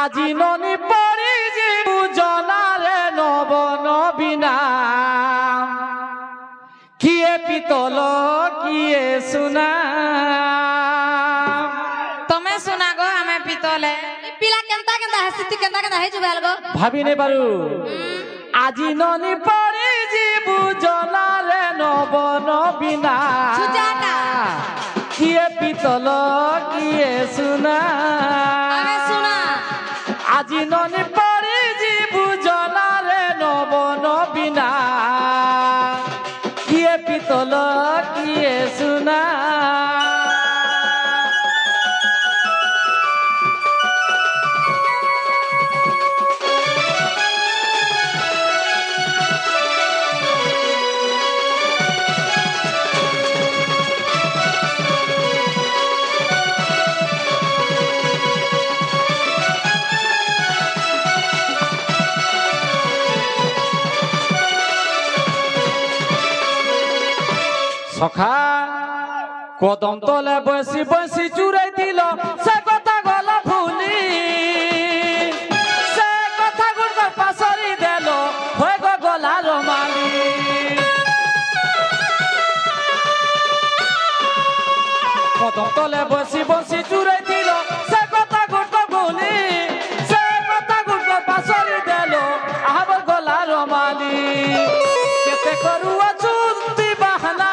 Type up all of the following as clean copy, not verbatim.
আজি ননি পরি জীব জনারে নব নবীনা কিয়ে পিতল কিয়ে সুনা তুমি সুনা গো আমি পিতলে পিলা কেনতা কেনতা হাসিতি কেনতা কেনতা হেজু বেলগো ভাবি নে পারু আজি ননি পরি জীব জনারে নব নবীনা সুজাতা কিয়ে পিতল কিয়ে সুনা আমি সুনা আজি ননি পরি জীব জনারে নব নবীনা কিয়ে পিতল কিয়ে সুনা সখা কদম তলে বসি বসি চুরাই দিল সে কথা গল ভুলি সে কথা গুড় পাশরি দেল হয়ে গলার মালি কদম তলে বসি বসি চুরাই দিল সে কথা গুড় ভুলি সে কথা গুড় পাশরি দেল আবার গলার মালি কেতে করুয়া চুক্তি বাহানা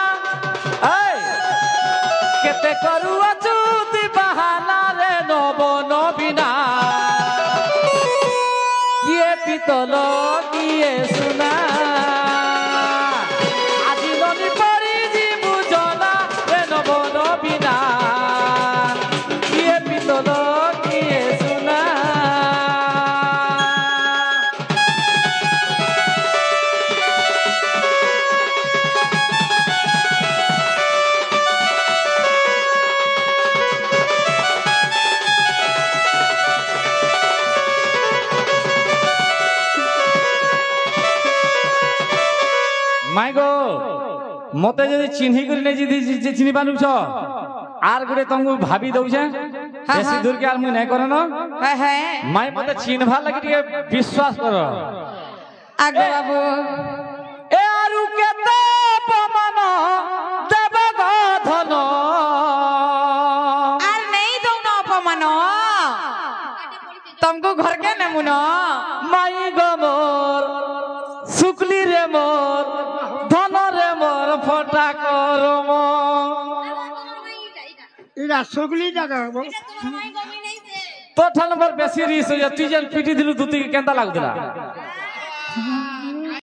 কেতে করুয়া চুতি বাহানা রে নব নবীনা কিয়ে পিতল কিয়ে সুনা আজি ননি পরি জীব জনা রে নব নবীনা কিয়ে পিতল কিয়ে সুনা মাই গো মতে যদি চিহ্নি করে নেই যদি চিনি পানুছ আর গোটে তমু ভাবি দউছে বেশি দূর কে আর মুই নাই করন হ্যাঁ হ্যাঁ মাই মতে চিহ্নভা লাগি টিকে বিশ্বাস কর আগে বাবু এ আরু কেতে অপমান দেব ধন আর নেই দৌ না অপমান তুমको घर के नमूना মাই গো মোর শুক্লি রে মোর ধন রে মোর ফটা করম इरा सुगली जगह তোর ঠান নম্বর বেশি রিস হয়ে তুই যেন পিটি দিলু দুতি কেনতা লাগুতলা